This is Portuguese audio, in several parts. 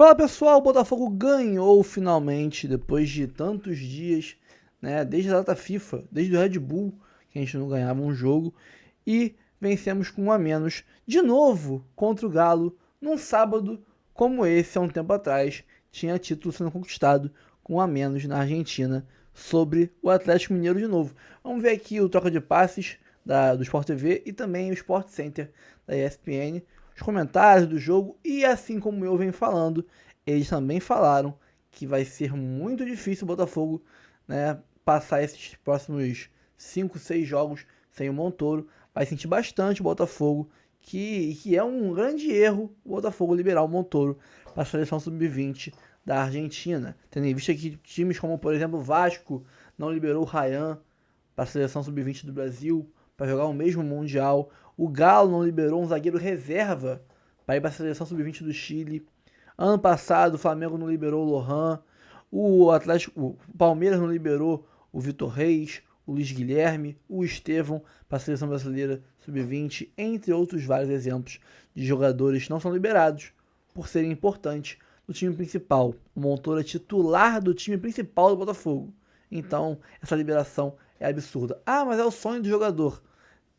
Fala pessoal, o Botafogo ganhou finalmente, depois de tantos dias, né? Desde a data FIFA, desde o Red Bull, que a gente não ganhava um jogo, e vencemos com um a menos, de novo, contra o Galo, num sábado como esse, há um tempo atrás, tinha título sendo conquistado com um a menos na Argentina, sobre o Atlético Mineiro de novo. Vamos ver aqui o troca de passes do Sport TV e também o Sport Center da ESPN, os comentários do jogo, e assim como eu venho falando, eles também falaram que vai ser muito difícil o Botafogo, né, passar esses próximos 5, 6 jogos sem o Montoro. Vai sentir bastante o Botafogo, que é um grande erro o Botafogo liberar o Montoro para a seleção sub-20 da Argentina. Tendo em vista que times como, por exemplo, o Vasco não liberou o Ryan para a seleção sub-20 do Brasil para jogar o mesmo Mundial. O Galo não liberou um zagueiro reserva para ir para a seleção sub-20 do Chile. Ano passado o Flamengo não liberou o Lohan. O Palmeiras não liberou o Vitor Reis, o Luiz Guilherme, o Estevão para a seleção brasileira sub-20, entre outros vários exemplos de jogadores que não são liberados por serem importantes do time principal. O Montoro é titular do time principal do Botafogo. Então, essa liberação é absurda. Ah, mas é o sonho do jogador.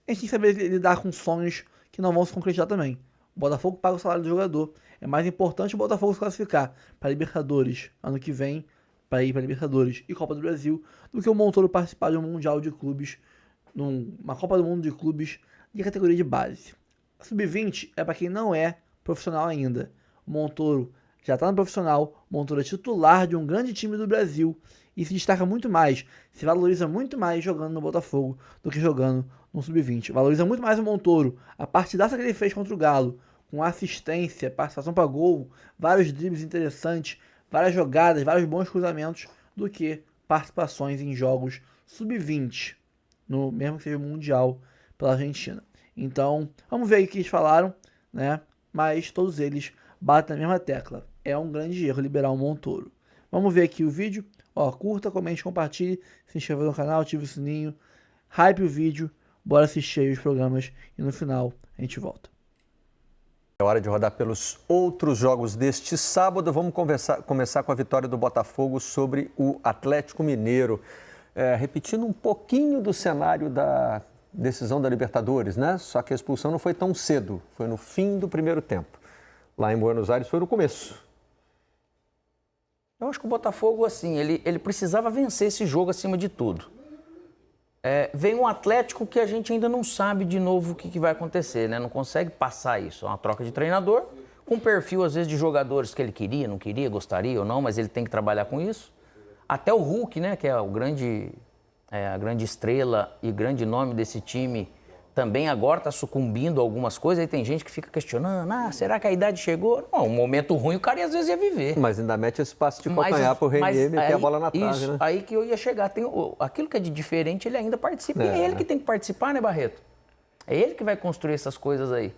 A gente tem que saber lidar com sonhos que não vão se concretizar também. O Botafogo paga o salário do jogador. É mais importante o Botafogo se classificar para Libertadores ano que vem, para ir para Libertadores e Copa do Brasil, do que o Montoro participar de um Mundial de Clubes, uma Copa do Mundo de Clubes de categoria de base. A Sub-20 é para quem não é profissional ainda. O Montoro já está no profissional, o Montoro é titular de um grande time do Brasil e se destaca muito mais, se valoriza muito mais jogando no Botafogo do que jogando no Sub-20. Valoriza muito mais o Montoro, a partidaça que ele fez contra o Galo, com assistência, participação para gol, vários dribles interessantes, várias jogadas, vários bons cruzamentos, do que participações em jogos Sub-20, mesmo que seja Mundial pela Argentina. Então, vamos ver aí o que eles falaram, né? Mas todos eles batem na mesma tecla. É um grande erro liberar o Montoro. Vamos ver aqui o vídeo. Ó, curta, comente, compartilhe, se inscreva no canal, ative o sininho, hype o vídeo, bora assistir aí os programas e no final a gente volta. É hora de rodar pelos outros jogos deste sábado. Vamos começar com a vitória do Botafogo sobre o Atlético Mineiro. Repetindo um pouquinho do cenário da decisão da Libertadores, né? Só que a expulsão não foi tão cedo, foi no fim do primeiro tempo. Lá em Buenos Aires foi no começo. Eu acho que o Botafogo, assim, ele precisava vencer esse jogo acima de tudo. Vem um Atlético que a gente ainda não sabe de novo o que vai acontecer, né? Não consegue passar isso. É uma troca de treinador, com perfil, às vezes, de jogadores que ele queria, não queria, gostaria ou não, mas ele tem que trabalhar com isso. Até o Hulk, né, que é a grande estrela e grande nome desse time, também agora está sucumbindo a algumas coisas. Aí tem gente que fica questionando, será que a idade chegou? Não, um momento ruim o cara às vezes ia viver. Mas ainda mete esse passo de calcanhar para o Renier meter a bola na trave, isso, né? Aí que eu ia chegar. Aquilo que é de diferente, ele ainda participa. E é ele que tem que participar, né, Barreto? É ele que vai construir essas coisas aí.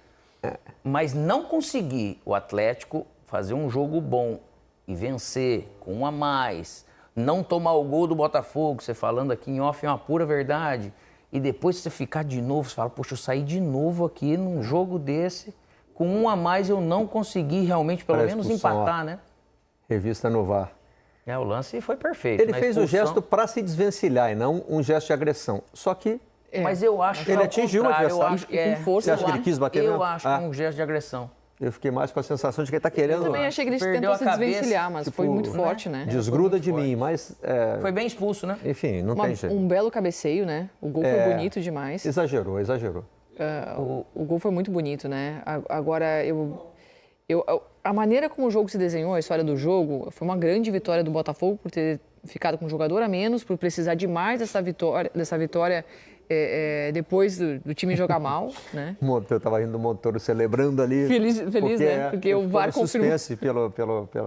Mas não conseguir o Atlético fazer um jogo bom e vencer com um a mais, não tomar o gol do Botafogo, você falando aqui em off é uma pura verdade, e depois você ficar de novo, você fala, poxa, eu saí de novo aqui num jogo desse, com um a mais eu não consegui realmente, pelo menos, empatar, né? Revista no VAR. O lance foi perfeito. Ele fez o gesto para se desvencilhar e não um gesto de agressão. Só que... Mas eu acho que ele atingiu o adversário com força. Você acha que ele quis bater mesmo? Eu acho que é um gesto de agressão. Eu fiquei mais com a sensação de que ele está querendo... Eu também achei que ele tentou se desvencilhar, mas foi muito forte, né? Desgruda de mim, mas... Foi bem expulso, né? Enfim, não tem jeito. Um belo cabeceio, né? O gol foi bonito demais. Exagerou. O gol foi muito bonito, né? Agora, a maneira como o jogo se desenhou, a história do jogo, foi uma grande vitória do Botafogo por ter ficado com um jogador a menos, por precisar demais dessa vitória depois do time jogar mal, né? Eu estava rindo do Montoro celebrando ali. Feliz, né? Porque o VAR confirmou.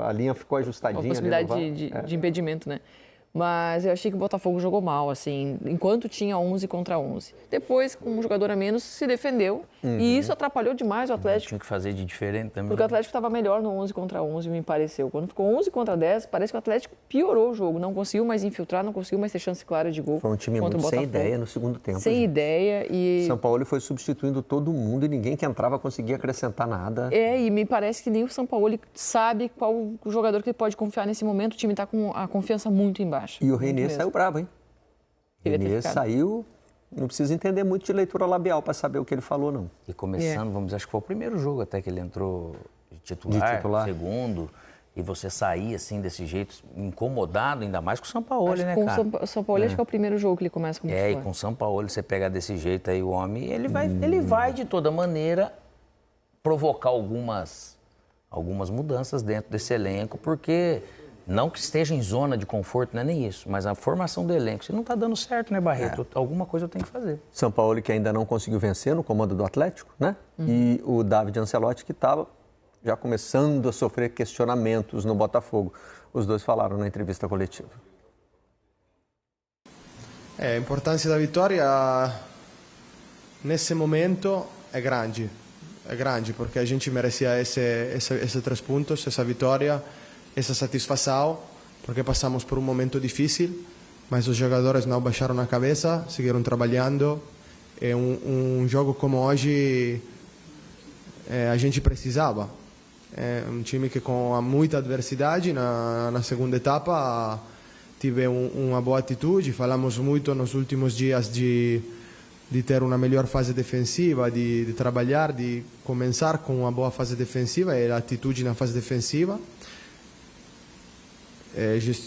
A linha ficou ajustadinha. Uma possibilidade de impedimento, né? Mas eu achei que o Botafogo jogou mal, assim, enquanto tinha 11 contra 11. Depois, com um jogador a menos, se defendeu. E isso atrapalhou demais o Atlético. Tinha que fazer de diferente também. Porque o Atlético estava melhor no 11 contra 11, me pareceu. Quando ficou 11 contra 10, parece que o Atlético piorou o jogo. Não conseguiu mais infiltrar, não conseguiu mais ter chance clara de gol. Foi um time muito sem ideia no segundo tempo. Sem ideia. E São Paulo foi substituindo todo mundo e ninguém que entrava conseguia acrescentar nada. e me parece que nem o São Paulo sabe qual o jogador que ele pode confiar nesse momento. O time está com a confiança muito embaixo. E o Reinier saiu bravo, hein? O Reinier saiu, não precisa entender muito de leitura labial para saber o que ele falou, não. E começando, vamos dizer, acho que foi o primeiro jogo até que ele entrou de titular. Segundo, e você sair assim desse jeito, incomodado, ainda mais com o São Paulo, né, cara? Com o São Paulo, acho que é o primeiro jogo que ele começa como titular. E com o São Paulo, você pega desse jeito aí o homem, ele vai de toda maneira provocar algumas mudanças dentro desse elenco, porque não que esteja em zona de conforto, não é nem isso, mas a formação do elenco, se não está dando certo, né, Barreto? Alguma coisa eu tenho que fazer. São Paulo que ainda não conseguiu vencer no comando do Atlético, né? E o David Ancelotti que estava já começando a sofrer questionamentos no Botafogo. Os dois falaram na entrevista coletiva. A importância da vitória nesse momento é grande. É grande porque a gente merecia esses 3 pontos, essa vitória, essa satisfação, porque passamos por um momento difícil, mas os jogadores não baixaram a cabeça, seguiram trabalhando. É um jogo como hoje a gente precisava. É um time que com muita adversidade na segunda etapa tive uma boa atitude. Falamos muito nos últimos dias de ter uma melhor fase defensiva, de trabalhar, de começar com uma boa fase defensiva e a atitude na fase defensiva.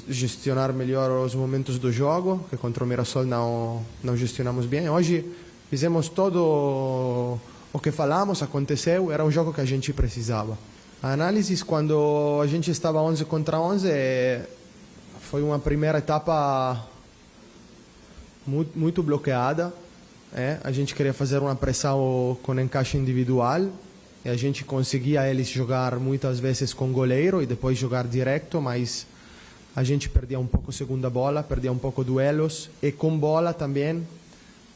Gestionar melhor os momentos do jogo, que contra o Mirassol não gestionamos bem. Hoje fizemos todo o que falamos, aconteceu, era um jogo que a gente precisava. A análise, quando a gente estava 11 contra 11, foi uma primeira etapa muito bloqueada. A gente queria fazer uma pressão com encaixe individual e a gente conseguia eles jogar muitas vezes com goleiro e depois jogar direto, mas a gente perdia um pouco a segunda bola, perdia um pouco duelos e com bola também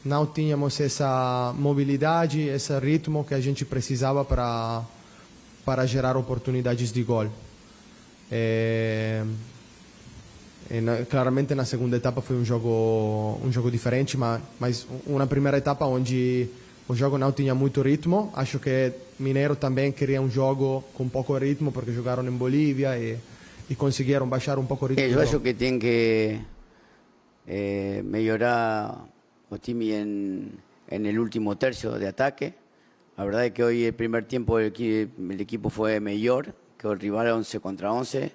não tínhamos essa mobilidade, esse ritmo que a gente precisava para gerar oportunidades de gol. Claramente na segunda etapa foi um jogo diferente, mas uma primeira etapa onde o jogo não tinha muito ritmo. Acho que Mineiro também queria um jogo com pouco ritmo, porque jogaram em Bolívia e conseguiram baixar um pouco o ritmo. Eu acho que tem que melhorar o time en el último tercio de ataque. La verdad es que hoy el primer tiempo el equipo fue mejor que el rival 11 contra 11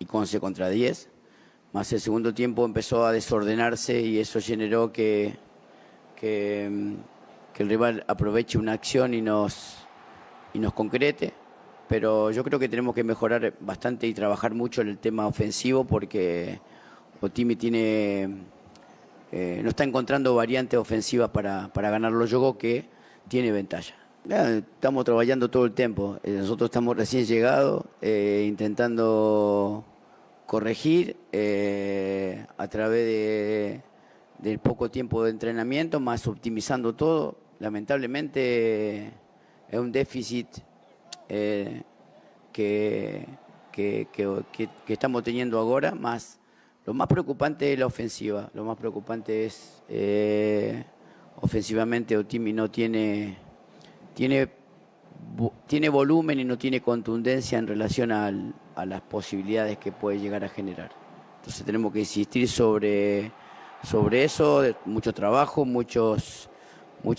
y 11 contra 10. Más el segundo tiempo empezó a desordenarse y eso generó que el rival aproveche una acción y nos concrete. Pero yo creo que tenemos que mejorar bastante y trabajar mucho en el tema ofensivo porque Otimi no está encontrando variantes ofensivas para ganar los juegos que tiene ventaja. Estamos trabajando todo el tiempo. Nosotros estamos recién llegados, intentando corregir a través del poco tiempo de entrenamiento, más optimizando todo. Lamentablemente es un déficit que estamos teniendo ahora, más lo más preocupante es la ofensiva. Lo más preocupante es ofensivamente Otimi no tiene volumen y no tiene contundencia en relación a las posibilidades que puede llegar a generar. Entonces tenemos que insistir sobre eso, mucho trabajo, muchas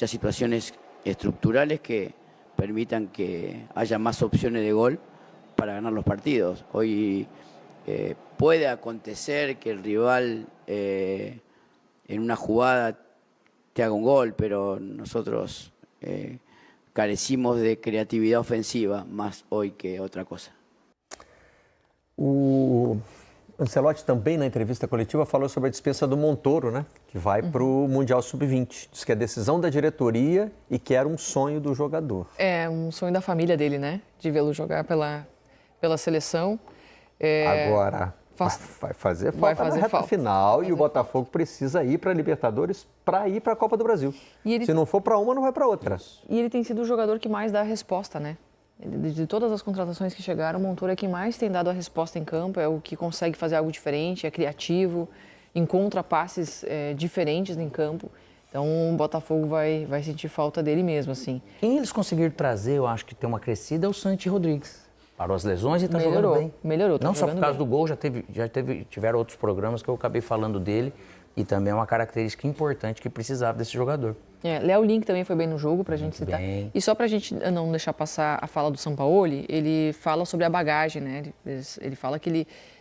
situaciones estructurales que permitan que haya más opciones de gol para ganar los partidos. Hoy puede acontecer que el rival en una jugada te haga un gol, pero nosotros carecimos de creatividad ofensiva más hoy que otra cosa. O Ancelotti também, na entrevista coletiva, falou sobre a dispensa do Montoro, né? Que vai para o Mundial Sub-20. Diz que é decisão da diretoria e que era um sonho do jogador. É um sonho da família dele, né? De vê-lo jogar pela seleção. Agora, Vai fazer falta na reta final e o Botafogo precisa ir para a Libertadores para ir para a Copa do Brasil. Se não for para uma, não vai para outra. E ele tem sido o jogador que mais dá a resposta, né? De todas as contratações que chegaram, o Montoro é quem mais tem dado a resposta em campo, é o que consegue fazer algo diferente, é criativo, encontra passes diferentes em campo. Então o Botafogo vai sentir falta dele mesmo, assim. Quem eles conseguiram trazer, eu acho que tem uma crescida, é o Santi Rodrigues. Parou as lesões e está jogando bem. Melhorou. Não só por causa do gol, tiveram outros programas que eu acabei falando dele e também é uma característica importante que precisava desse jogador. Léo Link também foi bem no jogo, pra gente citar. Bem. E só pra gente não deixar passar a fala do Sampaoli, ele fala sobre a bagagem, né? Ele fala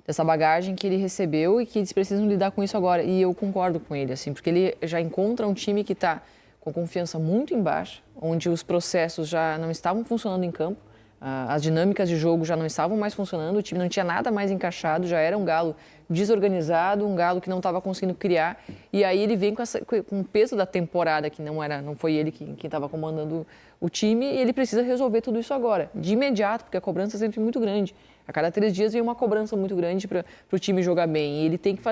dessa bagagem que ele recebeu e que eles precisam lidar com isso agora. E eu concordo com ele, assim, porque ele já encontra um time que está com confiança muito embaixo, onde os processos já não estavam funcionando em campo. As dinâmicas de jogo já não estavam mais funcionando, o time não tinha nada mais encaixado, já era um Galo desorganizado, um Galo que não estava conseguindo criar. E aí ele vem com o peso da temporada, que não foi ele quem estava comandando o time, e ele precisa resolver tudo isso agora, de imediato, porque a cobrança é sempre muito grande. A cada 3 dias vem uma cobrança muito grande para o time jogar bem. E ele tem que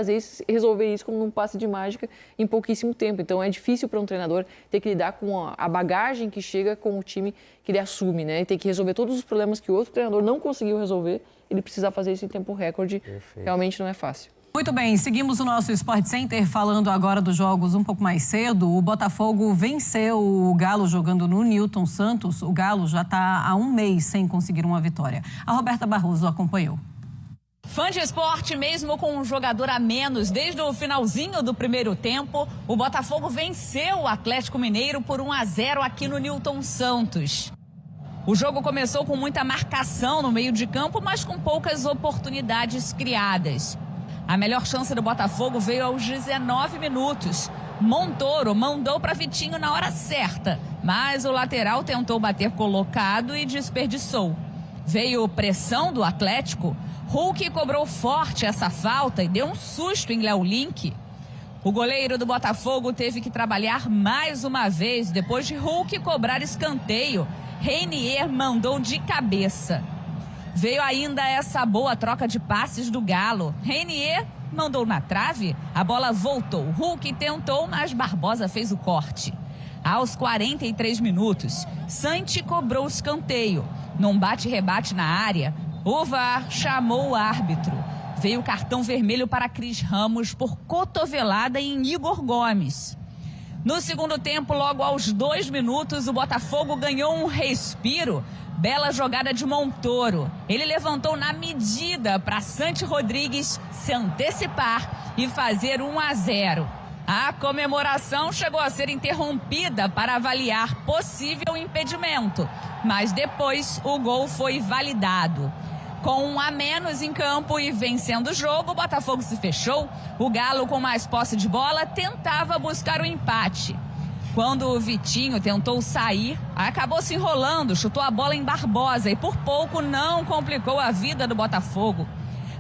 resolver isso como num passe de mágica em pouquíssimo tempo. Então é difícil para um treinador ter que lidar com a bagagem que chega com o time que ele assume, né? E tem que resolver todos os problemas que o outro treinador não conseguiu resolver. Ele precisa fazer isso em tempo recorde. Perfeito. Realmente não é fácil. Muito bem, seguimos o nosso Sport Center falando agora dos jogos um pouco mais cedo. O Botafogo venceu o Galo jogando no Newton Santos. O Galo já está há 1 mês sem conseguir uma vitória. A Roberta Barroso acompanhou. Fã de esporte, mesmo com um jogador a menos, desde o finalzinho do primeiro tempo, o Botafogo venceu o Atlético Mineiro por 1-0 aqui no Newton Santos. O jogo começou com muita marcação no meio de campo, mas com poucas oportunidades criadas. A melhor chance do Botafogo veio aos 19 minutos. Montoro mandou para Vitinho na hora certa, mas o lateral tentou bater colocado e desperdiçou. Veio pressão do Atlético. Hulk cobrou forte essa falta e deu um susto em Léo Link. O goleiro do Botafogo teve que trabalhar mais uma vez depois de Hulk cobrar escanteio. Reinier mandou de cabeça. Veio ainda essa boa troca de passes do Galo. Reinier mandou na trave, a bola voltou. Hulk tentou, mas Barbosa fez o corte. Aos 43 minutos, Santi cobrou o escanteio. Num bate-rebate na área, o VAR chamou o árbitro. Veio cartão vermelho para Cris Ramos por cotovelada em Igor Gomes. No segundo tempo, logo aos 2 minutos, o Botafogo ganhou um respiro. Bela jogada de Montoro. Ele levantou na medida para Santi Rodrigues se antecipar e fazer 1-0. A comemoração chegou a ser interrompida para avaliar possível impedimento, mas depois o gol foi validado. Com 1 a menos em campo e vencendo o jogo, o Botafogo se fechou. O Galo, com mais posse de bola, tentava buscar o empate. Quando o Vitinho tentou sair, acabou se enrolando, chutou a bola em Barbosa e por pouco não complicou a vida do Botafogo.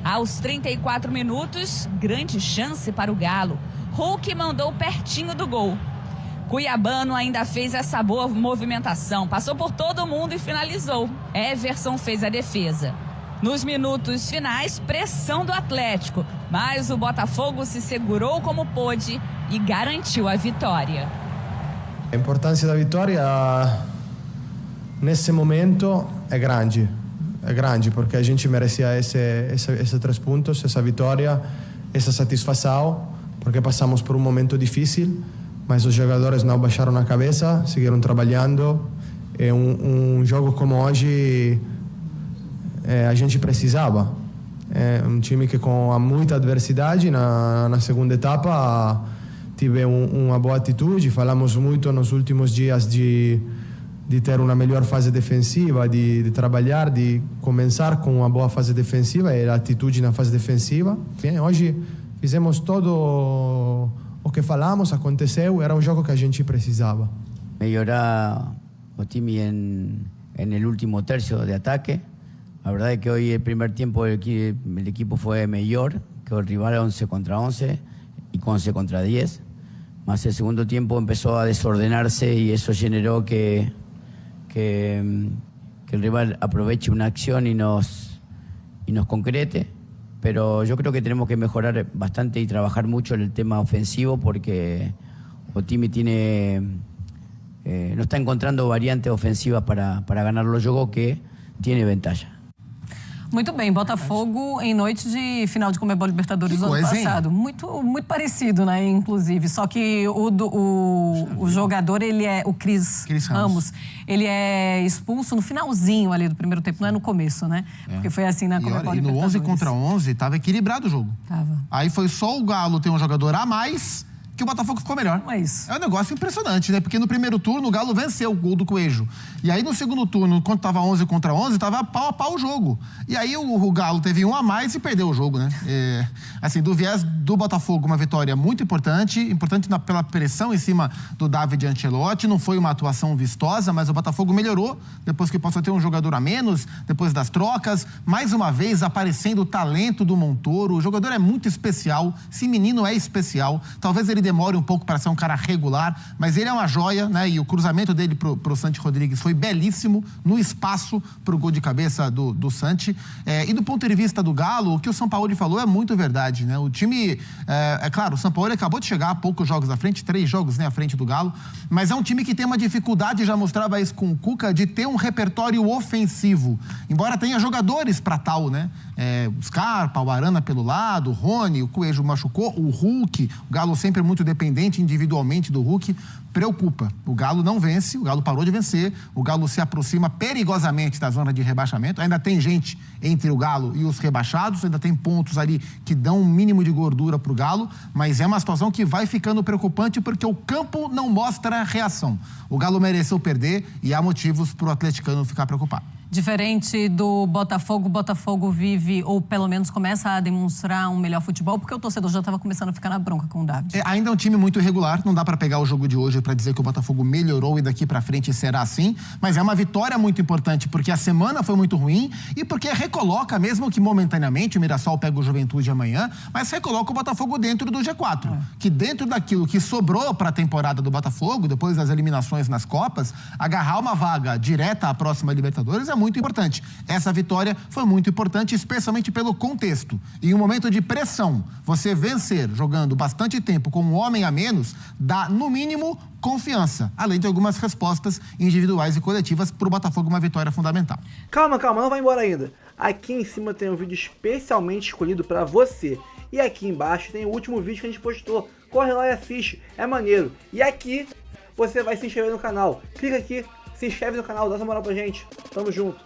Aos 34 minutos, grande chance para o Galo. Hulk mandou pertinho do gol. Cuiabano ainda fez essa boa movimentação, passou por todo mundo e finalizou. Everson fez a defesa. Nos minutos finais, pressão do Atlético, mas o Botafogo se segurou como pôde e garantiu a vitória. A importância da vitória nesse momento é grande porque a gente merecia esses 3 pontos, essa vitória, essa satisfação, porque passamos por um momento difícil, mas os jogadores não baixaram a cabeça, seguiram trabalhando. É um jogo como hoje a gente precisava. É um time que com muita adversidade na segunda etapa tive uma boa atitude. Falamos muito nos últimos dias de ter uma melhor fase defensiva, de trabalhar, de começar com uma boa fase defensiva e a atitude na fase defensiva. Bem, hoje fizemos todo o que falamos, aconteceu, era um jogo que a gente precisava. Melhorar o time en el último tercio de ataque. La verdad es que hoy el primer tiempo el equipo fue mejor que el rival 11 contra 11 y 11 contra 10. Más el segundo tiempo empezó a desordenarse y eso generó que el rival aproveche una acción y nos concrete. pero yo creo que tenemos que mejorar bastante y trabajar mucho en el tema ofensivo porque o time no está encontrando variantes ofensivas para ganar los juegos que tiene ventaja. Muito bem, Botafogo em noite de final de Conmebol Libertadores do ano passado. Muito parecido, né, inclusive. Só que o jogador, ele é o Cris Ramos, ele é expulso no finalzinho ali do primeiro tempo, não é no começo, né? Porque foi assim na Conmebol Libertadores. E no 11 contra 11, estava equilibrado o jogo. Tava. Aí foi só o Galo ter um jogador a mais que o Botafogo ficou melhor. Mas... É um negócio impressionante, né? Porque no primeiro turno o Galo venceu o gol do Coelho. E aí no segundo turno, quando tava 11 contra 11, tava pau a pau o jogo. E aí o Galo teve um a mais e perdeu o jogo, né? Assim, do viés do Botafogo, uma vitória muito importante pela pressão em cima do David Ancelotti. Não foi uma atuação vistosa, mas o Botafogo melhorou depois que passou a ter um jogador a menos, depois das trocas. Mais uma vez aparecendo o talento do Montoro. O jogador é muito especial, esse menino é especial. Talvez ele demore um pouco para ser um cara regular, mas ele é uma joia, né? E o cruzamento dele pro Santi Rodrigues foi belíssimo, no espaço pro gol de cabeça do Santi. E do ponto de vista do Galo, o que o Sampaoli falou é muito verdade, né? O time, é claro, o Sampaoli acabou de chegar a poucos jogos à frente, 3 jogos, né, à frente do Galo, mas é um time que tem uma dificuldade, já mostrava isso com o Cuca, de ter um repertório ofensivo, embora tenha jogadores para tal, né? O Scarpa, o Arana pelo lado, o Rony, o Coelho machucou, o Hulk, o Galo sempre muito dependente individualmente do Hulk, preocupa. O Galo não vence, o Galo parou de vencer, o Galo se aproxima perigosamente da zona de rebaixamento, ainda tem gente entre o Galo e os rebaixados, ainda tem pontos ali que dão um mínimo de gordura pro Galo, mas é uma situação que vai ficando preocupante porque o campo não mostra reação. O Galo mereceu perder e há motivos pro atleticano ficar preocupado. Diferente do Botafogo, o Botafogo vive, ou pelo menos começa a demonstrar um melhor futebol, porque o torcedor já estava começando a ficar na bronca com o David. Ainda é um time muito irregular, não dá para pegar o jogo de hoje para dizer que o Botafogo melhorou e daqui para frente será assim, mas é uma vitória muito importante, porque a semana foi muito ruim e porque recoloca, mesmo que momentaneamente, o Mirassol pega o Juventude amanhã, mas recoloca o Botafogo dentro do G4, que dentro daquilo que sobrou para a temporada do Botafogo, depois das eliminações nas Copas, agarrar uma vaga direta à próxima Libertadores é muito importante. Essa vitória foi muito importante, especialmente pelo contexto. Em um momento de pressão, você vencer jogando bastante tempo com um homem a menos, dá, no mínimo, confiança, além de algumas respostas individuais e coletivas para o Botafogo, uma vitória fundamental. Calma, não vai embora ainda. Aqui em cima tem um vídeo especialmente escolhido para você. E aqui embaixo tem o último vídeo que a gente postou. Corre lá e assiste, é maneiro. E aqui você vai se inscrever no canal. Clica aqui, se inscreve no canal, dá essa moral pra gente. Tamo junto.